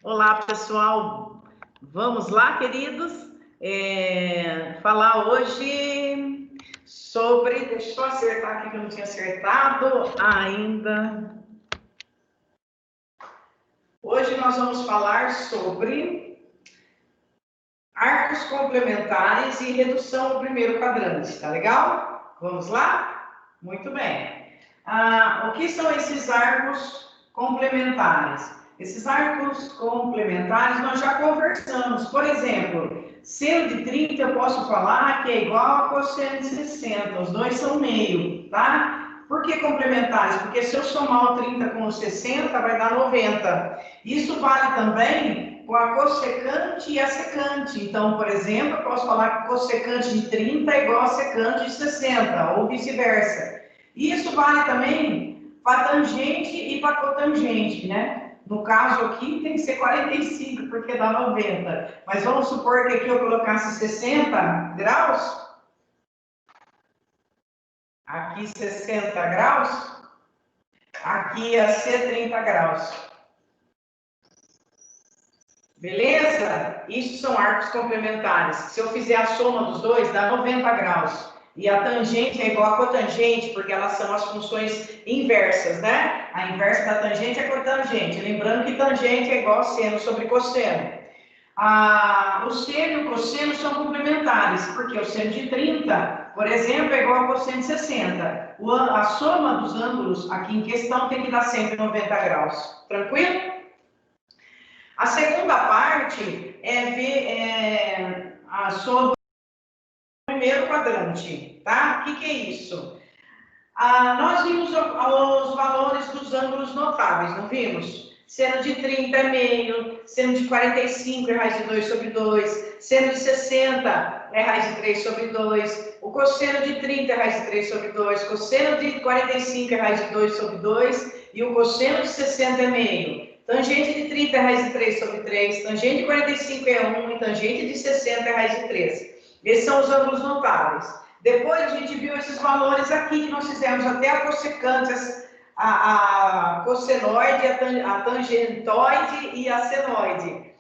Olá, pessoal. Vamos lá, queridos, falar hoje sobre... Deixa eu acertar aqui que eu não tinha acertado ainda. Hoje nós vamos falar sobre arcos complementares e redução ao primeiro quadrante, tá legal? Vamos lá? Muito bem. O que são esses arcos complementares? Esses arcos complementares nós já conversamos. Por exemplo, seno de 30 eu posso falar que é igual a cosseno de 60. Os dois são meio, tá? Por que complementares? Porque se eu somar o 30 com o 60, vai dar 90. Isso vale também com a cossecante e a secante. Então, por exemplo, eu posso falar que cossecante de 30 é igual a secante de 60, ou vice-versa. Isso vale também para tangente e para cotangente, né? No caso aqui tem que ser 45, porque dá 90. Mas vamos supor que aqui eu colocasse 60 graus. Aqui 60 graus. Aqui ia ser 30 graus. Beleza? Isso são arcos complementares. Se eu fizer a soma dos dois, dá 90 graus. E a tangente é igual a cotangente, porque elas são as funções inversas, né? A inversa da tangente é cotangente. Lembrando que tangente é igual a seno sobre cosseno. O seno e o cosseno são complementares, porque o seno de 30, por exemplo, é igual a cosseno de 60. A soma dos ângulos aqui em questão tem que dar sempre 90 graus. Tranquilo? A segunda parte é ver sobre o primeiro quadrante, tá? O que é isso? Nós vimos os valores dos ângulos notáveis, não vimos? Seno de 30 é meio, seno de 45 é raiz de 2 sobre 2, seno de 60 é raiz de 3 sobre 2, o cosseno de 30 é raiz de 3 sobre 2, cosseno de 45 é raiz de 2 sobre 2 e o cosseno de 60 é meio. Tangente de 30 é raiz de 3 sobre 3, tangente de 45 é 1 e tangente de 60 é raiz de 3. Esses são os ângulos notáveis. Depois a gente viu esses valores aqui que nós fizemos até a cossecante, a cossenoide, a tangentoide e a senoide.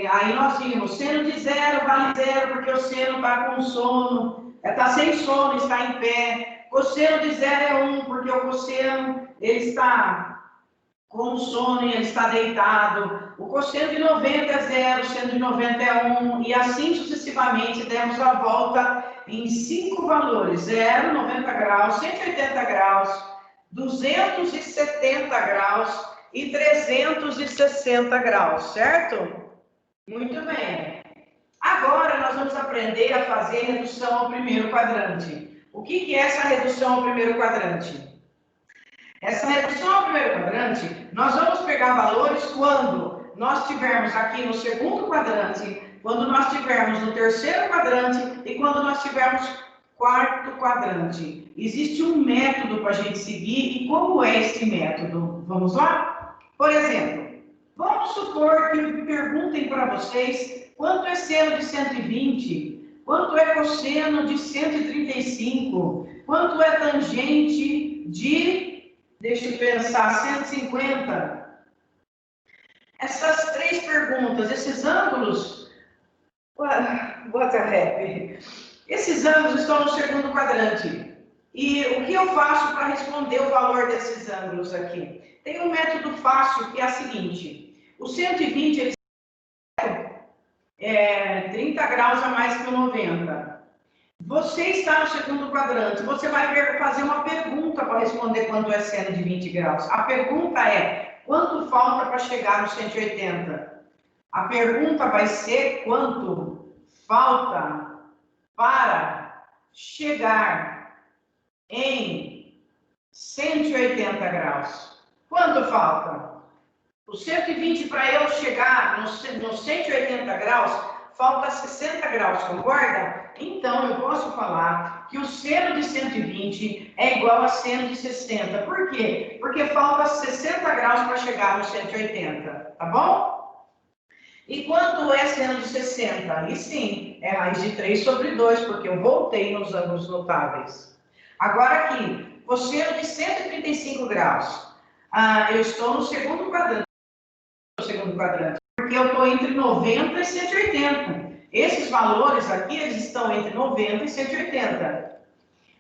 Aí nós vimos, seno de zero vale zero, porque o seno está com sono, está sem sono, está em pé. Cosseno de zero é 1, porque o cosseno ele está com sono e ele está deitado. O cosseno de 90 é 0, o seno de 90 é 1, e assim sucessivamente demos a volta em 5 valores: 0, 90 graus, 180 graus, 270 graus e 360 graus, certo? Muito bem. Agora nós vamos aprender a fazer redução ao primeiro quadrante. O que é essa redução ao primeiro quadrante? Essa redução ao primeiro quadrante, nós vamos pegar valores quando nós tivermos aqui no segundo quadrante, quando nós tivermos no terceiro quadrante e quando nós tivermos quarto quadrante. Existe um método para a gente seguir, e como é esse método? Vamos lá? Por exemplo, vamos supor que me perguntem para vocês quanto é seno de 120, quanto é cosseno de 135, quanto é tangente de... Deixa eu pensar, 150. Essas 3 perguntas, esses ângulos, what the heck? Esses ângulos estão no segundo quadrante. E o que eu faço para responder o valor desses ângulos aqui? Tem um método fácil que é a seguinte: o 120 ele é 30 graus a mais que o 90. Você está no segundo quadrante, você vai fazer uma pergunta para responder quanto é seno de 20 graus. A pergunta é, quanto falta para chegar no 180? A pergunta vai ser, quanto falta para chegar em 180 graus? Quanto falta? O 120 para eu chegar no 180 graus, falta 60 graus, concorda? Então, eu posso falar que o seno de 120 é igual a seno de 60. Por quê? Porque falta 60 graus para chegar no 180, tá bom? E quanto é seno de 60? Aí sim, é raiz de 3 sobre 2, porque eu voltei nos ângulos notáveis. Agora aqui, cosseno de 135 graus. Eu estou no segundo quadrante. Porque eu estou entre 90 e 180. Esses valores aqui, eles estão entre 90 e 180.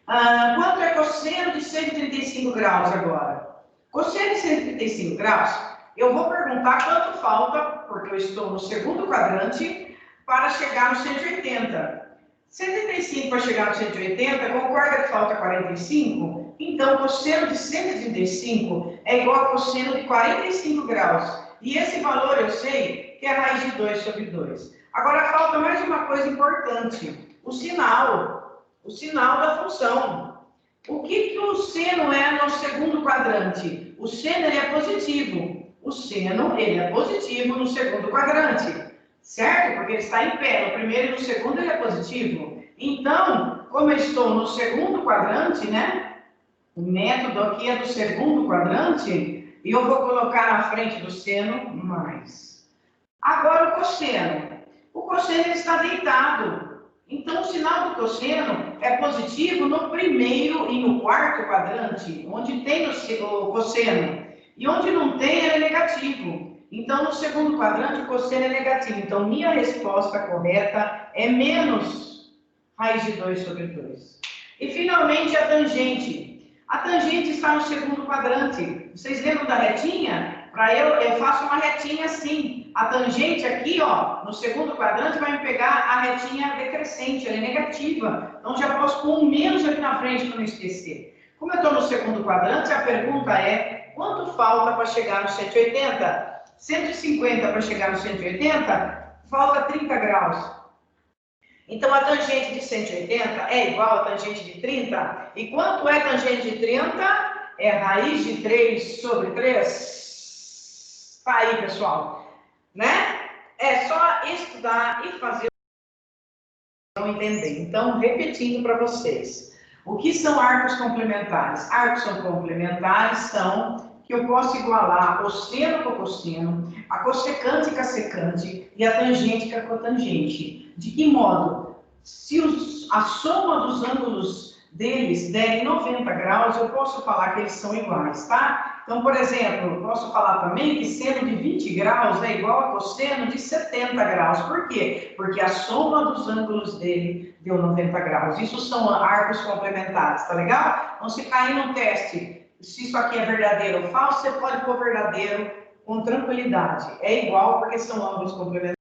Quanto é cosseno de 135 graus agora? Cosseno de 135 graus, eu vou perguntar quanto falta, porque eu estou no segundo quadrante, para chegar no 180. 135 para chegar no 180, concorda que falta 45? Então, cosseno de 135 é igual a cosseno de 45 graus. E esse valor eu sei que é raiz de 2 sobre 2. Agora, falta mais uma coisa importante. O sinal da função. O que o seno é no segundo quadrante? O seno ele é positivo. O seno ele é positivo no segundo quadrante. Certo? Porque ele está em pé. No primeiro e no segundo ele é positivo. Então, como eu estou no segundo quadrante, né? O método aqui é do segundo quadrante. E eu vou colocar na frente do seno mais. Agora o cosseno. O cosseno ele está deitado. Então, o sinal do cosseno é positivo no primeiro e no quarto quadrante, onde tem o cosseno. E onde não tem, ele é negativo. Então, no segundo quadrante, o cosseno é negativo. Então, minha resposta correta é menos raiz de 2 sobre 2. E, finalmente, a tangente. A tangente está no segundo quadrante. Vocês lembram da retinha? Para eu faço uma retinha assim. A tangente aqui, ó, no segundo quadrante, vai me pegar a retinha decrescente, ela é negativa. Então, já posso pôr um menos aqui na frente para não esquecer. Como eu estou no segundo quadrante, a pergunta é: quanto falta para chegar no 180? 150 para chegar no 180, falta 30 graus. Então, a tangente de 180 é igual a tangente de 30. E quanto é tangente de 30? É raiz de 3 sobre 3. Tá aí, pessoal. Né? É só estudar e fazer o que entender. Então, repetindo para vocês. O que são arcos complementares? Arcos são complementares, são que eu posso igualar o seno com o cosseno, a cossecante com a secante e a tangente com a cotangente. De que modo? Se a soma dos ângulos deles derem 90 graus, eu posso falar que eles são iguais, tá? Então, por exemplo, eu posso falar também que seno de 20 graus é igual a cosseno de 70 graus. Por quê? Porque a soma dos ângulos dele deu 90 graus. Isso são arcos complementares, tá legal? Então, se cair no teste, se isso aqui é verdadeiro ou falso, você pode pôr verdadeiro com tranquilidade. É igual porque são ângulos complementares.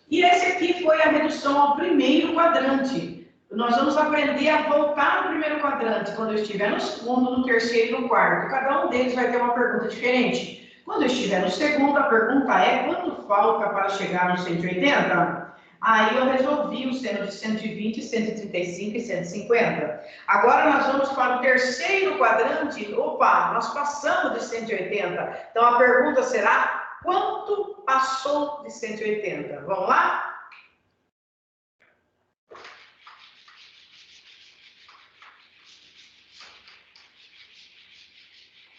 E esse aqui foi a redução ao primeiro quadrante. Nós vamos aprender a voltar no primeiro quadrante quando eu estiver no segundo, no terceiro e no quarto. Cada um deles vai ter uma pergunta diferente. Quando eu estiver no segundo, a pergunta é: quanto falta para chegar no 180? Aí eu resolvi o seno de 120, 135 e 150. Agora nós vamos para o terceiro quadrante. Opa, nós passamos de 180. Então a pergunta será: quanto passou de 180? Vamos lá?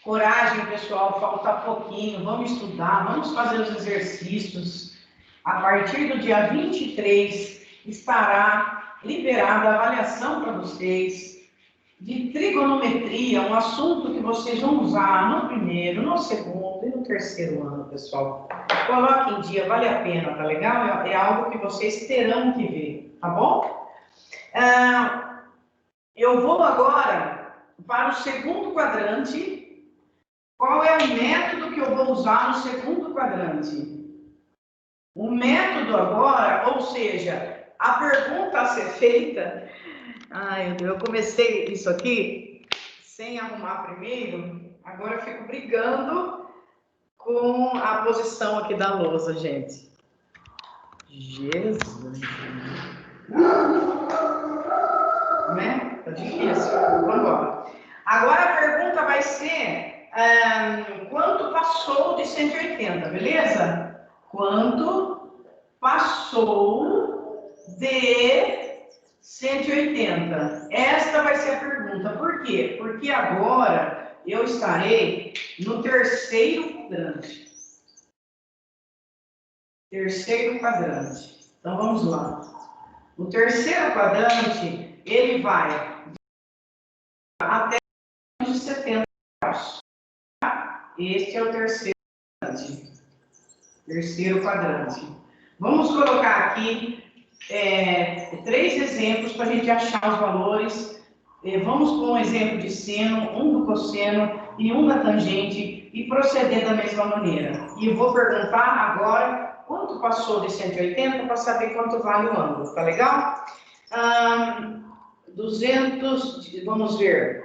Coragem, pessoal, falta pouquinho. Vamos estudar, vamos fazer os exercícios. A partir do dia 23 estará liberada a avaliação para vocês de trigonometria, um assunto que vocês vão usar no primeiro, no segundo e no terceiro ano, pessoal. Coloque em dia, vale a pena, tá legal? É algo que vocês terão que ver, tá bom? Eu vou agora para o segundo quadrante. Qual é o método que eu vou usar no segundo quadrante? O método agora, ou seja, a pergunta a ser feita... Ai, eu comecei isso aqui sem arrumar primeiro, agora eu fico brigando com a posição aqui da lousa, gente. Jesus! Né? Tá difícil. Vamos embora. Agora a pergunta vai ser... quanto passou de 180, beleza? Quanto passou de 180? Esta vai ser a pergunta. Por quê? Porque agora eu estarei no terceiro quadrante. terceiro quadrante. Então, vamos lá. O terceiro quadrante, ele vai até de 70 graus. Este é o terceiro quadrante. Terceiro quadrante. Vamos colocar aqui 3 exemplos para a gente achar os valores. Vamos com um exemplo de seno, um do cosseno e um da tangente e proceder da mesma maneira. E eu vou perguntar agora quanto passou de 180 para saber quanto vale o ângulo, tá legal? 200, vamos ver.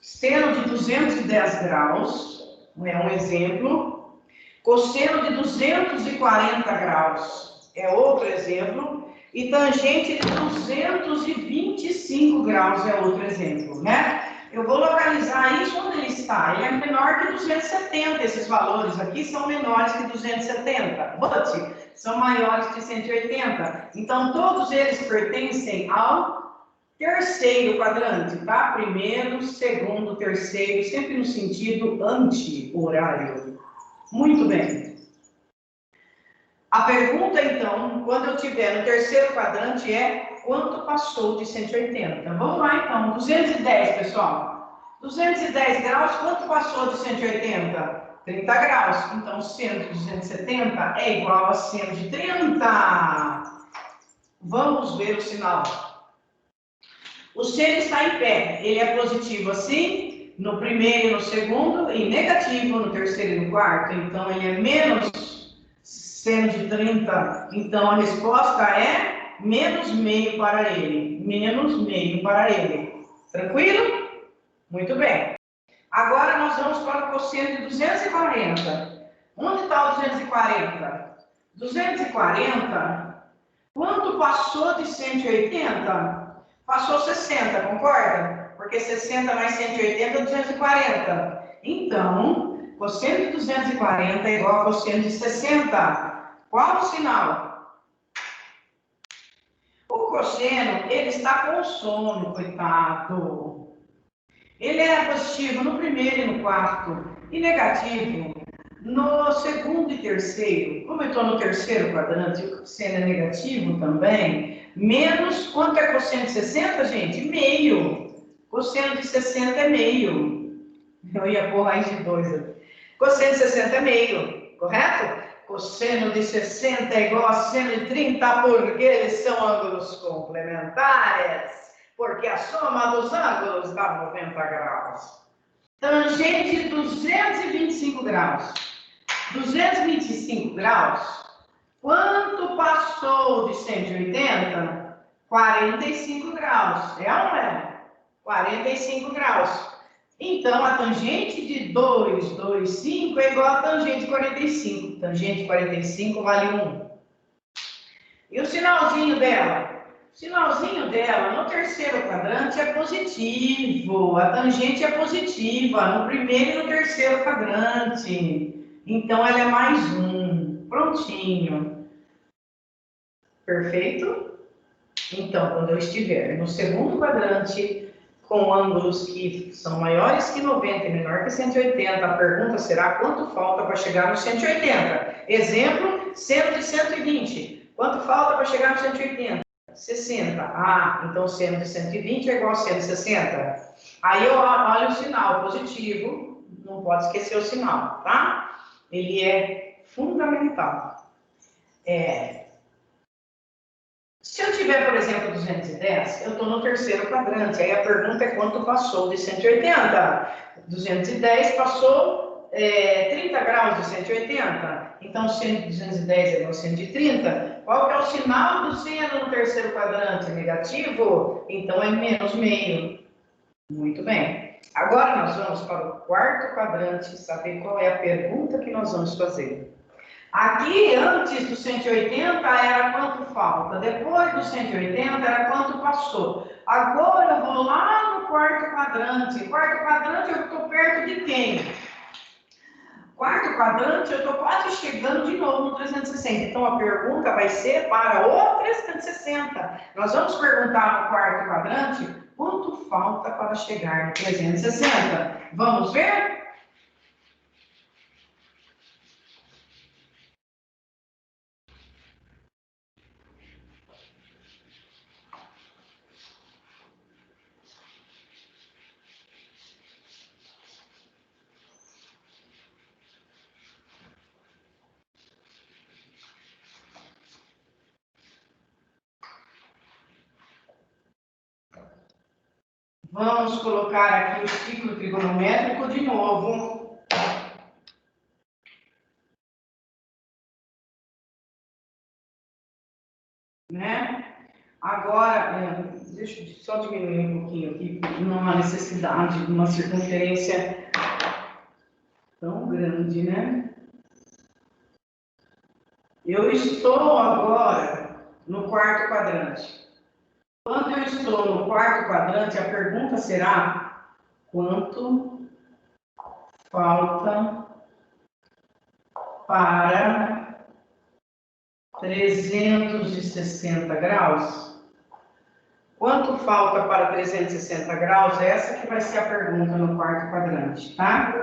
Seno de 210 graus, é um exemplo. Cosseno de 240 graus, é outro exemplo. E tangente de 225 graus, é outro exemplo, né? Eu vou localizar isso onde ele está. Ele é menor que 270, esses valores aqui são menores que 270, but são maiores que 180. Então, todos eles pertencem ao terceiro quadrante, tá? Primeiro, segundo, terceiro, sempre no sentido anti-horário. Muito bem. A pergunta, então, quando eu estiver no terceiro quadrante é quanto passou de 180? Vamos lá, então. 210, pessoal. 210 graus, quanto passou de 180? 30 graus. Então, seno de 270 é igual a seno de 30. Vamos ver o sinal. O seno está em pé. Ele é positivo assim, no primeiro e no segundo, e negativo no terceiro e no quarto. Então, ele é menos seno de 30, então a resposta é menos meio para ele. Menos meio para ele. Tranquilo? Muito bem. Agora nós vamos para o cosseno de 240. Onde está o 240? 240, quanto passou de 180? Passou 60, concorda? Porque 60 mais 180 é 240. Então, cosseno de 240 é igual a cosseno de 60. Qual o sinal? O cosseno, ele está com sono, coitado. Ele é positivo no primeiro e no quarto, e negativo no segundo e terceiro. Como eu estou no terceiro quadrante, o cosseno é negativo também, menos, quanto é cosseno de 60, gente? Meio. Cosseno de 60 é meio. Eu ia pôr raiz de 2. Cosseno de 60 é meio, correto? Cosseno de 60 é igual a seno de 30, porque eles são ângulos complementares, porque a soma dos ângulos dá 90 graus. Tangente de 225 graus. 225 graus, quanto passou de 180? 45 graus. É ou não é? 45 graus. Então, a tangente de 225 é igual a tangente de 45. Tangente de 45 vale 1. E o sinalzinho dela? O sinalzinho dela, no terceiro quadrante, é positivo. A tangente é positiva no primeiro e no terceiro quadrante. Então, ela é mais 1. Prontinho. Perfeito? Então, quando eu estiver no segundo quadrante, com ângulos que são maiores que 90 e menor que 180, a pergunta será quanto falta para chegar no 180? Exemplo, seno de 120. Quanto falta para chegar no 180? 60. Ah, então seno de 120 é igual a seno de 60. Aí eu olho o sinal positivo, não pode esquecer o sinal, tá? Ele é fundamental. Se eu tiver, por exemplo, 210, eu estou no terceiro quadrante. Aí a pergunta é quanto passou de 180. 210 passou 30 graus de 180. Então, seno de 210 é igual a seno de 30. Qual que é o sinal do seno no terceiro quadrante? Negativo? Então, é menos meio. Muito bem. Agora, nós vamos para o quarto quadrante, saber qual é a pergunta que nós vamos fazer. Aqui, antes do 180, era quanto falta. Depois do 180, era quanto passou. Agora, eu vou lá no quarto quadrante. Quarto quadrante, eu estou perto de quem? Quarto quadrante, eu estou quase chegando de novo no 360. Então, a pergunta vai ser para o 360. Nós vamos perguntar no quarto quadrante quanto falta para chegar no 360. Vamos ver? Vamos colocar aqui o ciclo trigonométrico de novo. Né? Agora, deixa eu só diminuir um pouquinho aqui, porque não há necessidade de uma circunferência tão grande, né? Eu estou agora no quarto quadrante. Quando eu estou no quarto quadrante, a pergunta será: quanto falta para 360 graus? Quanto falta para 360 graus? Essa que vai ser a pergunta no quarto quadrante, tá?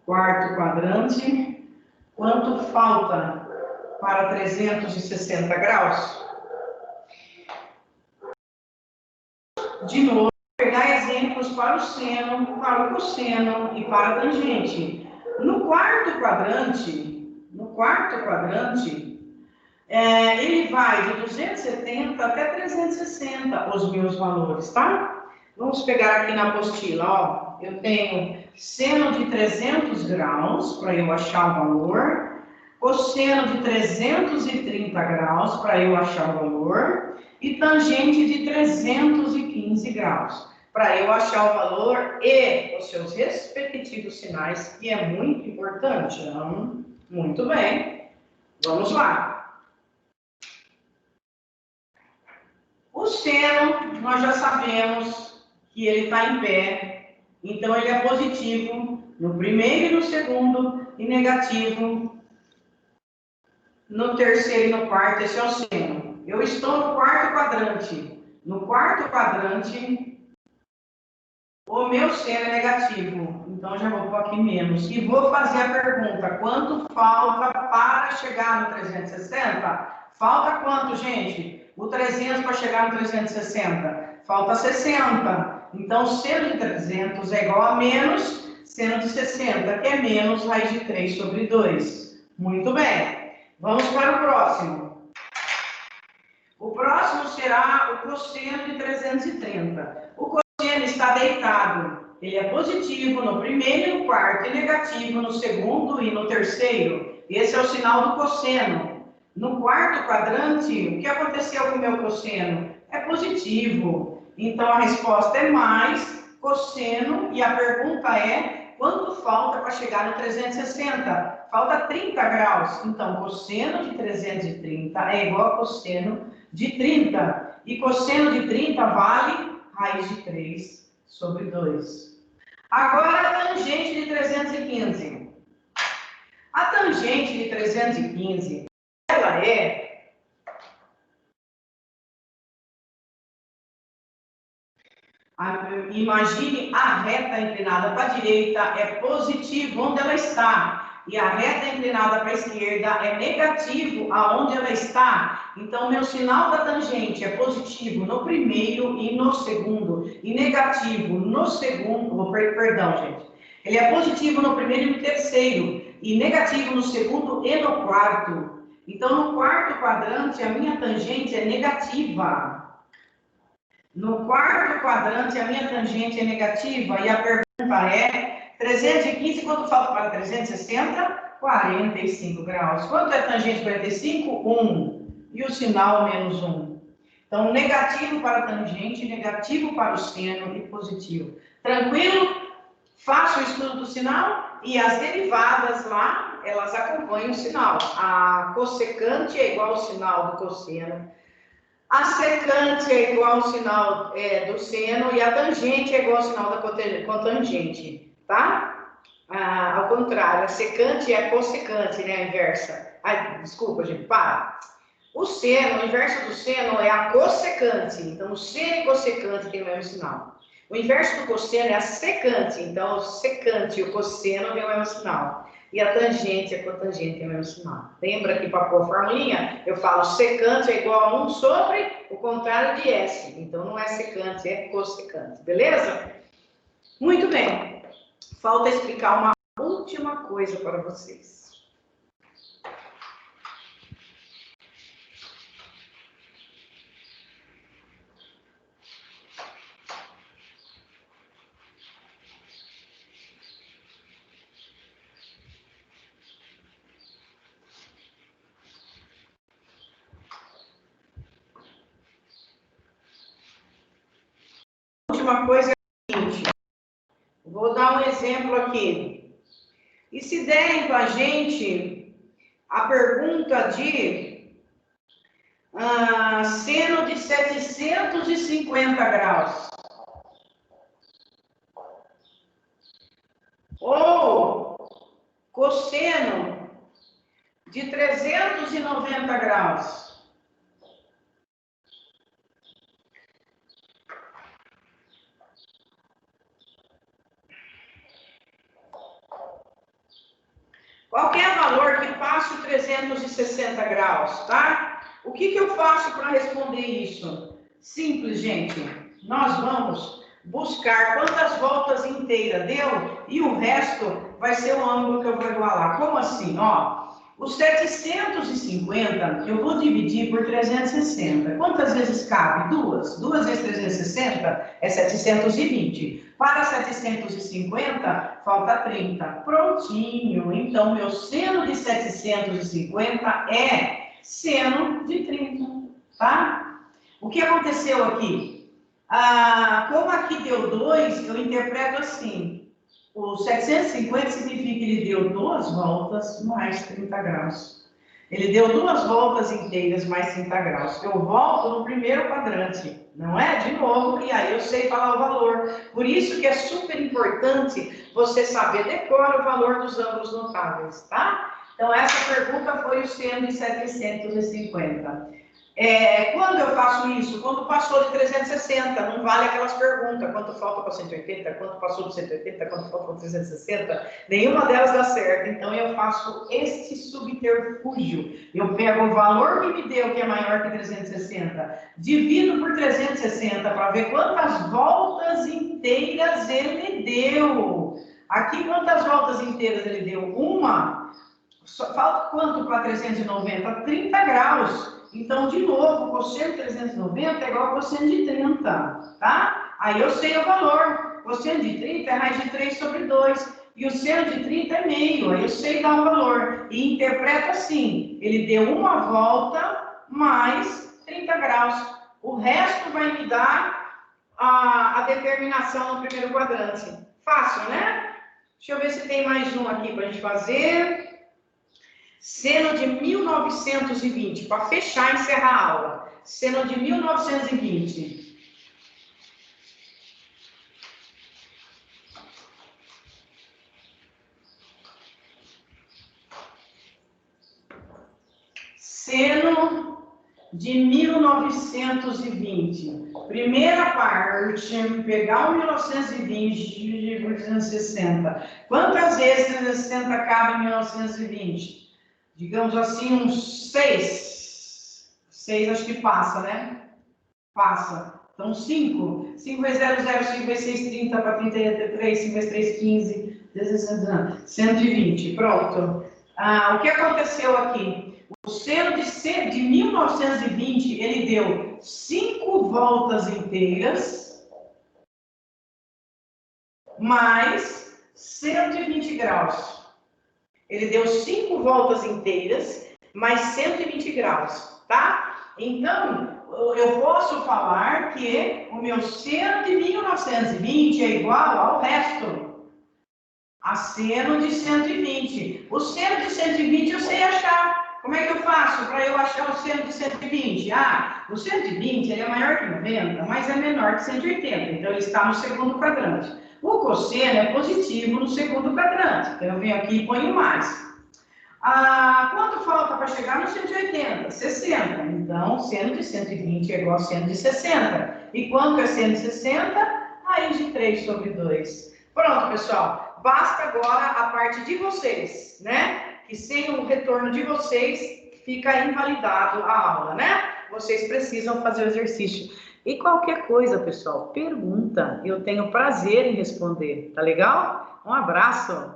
Quarto quadrante, quanto falta para 360 graus? De novo, pegar exemplos para o seno, para o cosseno e para a tangente. No quarto quadrante, ele vai de 270 até 360, os meus valores, tá? Vamos pegar aqui na apostila, ó. Eu tenho seno de 300 graus, para eu achar o valor. Cosseno de 330 graus, para eu achar o valor. E tangente de 315 graus, para eu achar o valor e os seus respectivos sinais, que é muito importante. Não? Muito bem. Vamos lá. O seno, nós já sabemos que ele está em pé, então ele é positivo no primeiro e no segundo, e negativo no terceiro e no quarto. Esse é o seno. Eu estou no quarto quadrante. No quarto quadrante, o meu seno é negativo, então já vou pôr aqui menos. E vou fazer a pergunta: quanto falta para chegar no 360? Falta quanto, gente? O 300 para chegar no 360? Falta 60. Então, seno de 300 é igual a menos seno de 60, que é menos raiz de 3 sobre 2. Muito bem. Vamos para o próximo. O próximo será o cosseno de 330. O cosseno está deitado. Ele é positivo no primeiro e no quarto e negativo no segundo e no terceiro. Esse é o sinal do cosseno. No quarto quadrante, o que aconteceu com o meu cosseno? É positivo. Então, a resposta é mais cosseno. E a pergunta é: quanto falta para chegar no 360? Falta 30 graus. Então, cosseno de 330 é igual a cosseno de 30. E cosseno de 30 vale raiz de 3 sobre 2. Agora, a tangente de 315. A tangente de 315, ela é imagine a reta inclinada para a direita é positivo onde ela está. E a reta inclinada para a esquerda é negativo aonde ela está. Então, meu sinal da tangente é positivo no primeiro e no segundo. E negativo no segundo, perdão, gente. Ele é positivo no primeiro e no terceiro. E negativo no segundo e no quarto. Então, no quarto quadrante, a minha tangente é negativa. No quarto quadrante, a minha tangente é negativa. E a pergunta é: 315, quanto falta para 360? 45 graus. Quanto é tangente 45? 1. E o sinal menos 1. Então, negativo para a tangente, negativo para o seno e positivo. Tranquilo? Faço o estudo do sinal e as derivadas lá, elas acompanham o sinal. A cossecante é igual ao sinal do cosseno. A secante é igual ao sinal do seno e a tangente é igual ao sinal da cotangente, tá? Ao contrário, a secante é a cossecante, né? A inversa. Desculpa, gente, para. O seno, o inverso do seno é a cossecante. Então, o seno e cossecante têm o mesmo sinal. O inverso do cosseno é a secante. Então, o secante e o cosseno têm o mesmo sinal. E a tangente e a cotangente têm o mesmo sinal. Lembra que para pôr a formulinha, eu falo secante é igual a 1 sobre o contrário de S. Então, não é secante, é cossecante. Beleza? Muito bem. Falta explicar uma última coisa para vocês. uma coisa seguinte. Vou dar um exemplo aqui. E se derem para a gente a pergunta de seno de 750 graus. Ou cosseno de 390 graus. Qualquer valor que passe o 360 graus, tá? O que eu faço para responder isso? Simples, gente. Nós vamos buscar quantas voltas inteiras deu e o resto vai ser o ângulo que eu vou igualar. Como assim? Ó, os 750 eu vou dividir por 360. Quantas vezes cabe? Duas. 2 vezes 360 é 720. Para 750, falta 30. Prontinho. Então, meu seno de 750 é seno de 30, tá? O que aconteceu aqui? Como aqui deu 2, eu interpreto assim. O 750 significa que ele deu 2 voltas mais 30 graus. Ele deu 2 voltas inteiras mais 30 graus. Eu volto no primeiro quadrante, não é? De novo, e aí eu sei falar o valor. Por isso que é super importante você saber decorar o valor dos ângulos notáveis, tá? Então, essa pergunta foi o seno de 750. Quando eu faço isso? Quando passou de 360, não vale aquelas perguntas. Quanto falta para 180? Quanto passou de 180? Quanto falta para 360? Nenhuma delas dá certo. Então, eu faço este subterfúgio. Eu pego o valor que me deu, que é maior que 360, divido por 360 para ver quantas voltas inteiras ele deu. Aqui, quantas voltas inteiras ele deu? Uma. Falta quanto para 390? 30 graus. Então, de novo, o cosseno de 390 é igual ao cosseno de 30, tá? Aí eu sei o valor. Cosseno de 30 é raiz de 3 sobre 2. E o seno de 30 é meio. Aí eu sei dar o valor. E interpreto assim. Ele deu uma volta mais 30 graus. O resto vai me dar a determinação no primeiro quadrante. Fácil, né? Deixa eu ver se tem mais um aqui para a gente fazer. Seno de 1920, para fechar e encerrar a aula. Seno de 1920. Seno de 1920. Primeira parte, pegar o 1920 por 360. Quantas vezes 360 cabe em 1920? Digamos assim, uns 6. 6 acho que passa, né? Passa. Então, 5. 5 vezes 0, 0. 5 vezes 6, 30. Para 33. 5 vezes 3, 15. 120. Pronto. O que aconteceu aqui? O seno de 1920, ele deu 5 voltas inteiras mais 120 graus. Ele deu 5 voltas inteiras, mais 120 graus, tá? Então, eu posso falar que o meu seno de 1920 é igual ao resto. A seno de 120. O seno de 120 eu sei achar. Como é que eu faço para eu achar o seno de 120? O 120 ele é maior que 90, mas é menor que 180. Então, ele está no segundo quadrante. O cosseno é positivo no segundo quadrante. Então, eu venho aqui e ponho mais. Quanto falta para chegar no 180? 60. Então, seno de 120 é igual a seno de 60. E quanto é seno de 60? Raiz de 3 sobre 2. Pronto, pessoal. Basta agora a parte de vocês, né? Que sem o retorno de vocês, fica invalidado a aula, né? Vocês precisam fazer o exercício. E qualquer coisa, pessoal, pergunta. Eu tenho prazer em responder. Tá legal? Um abraço!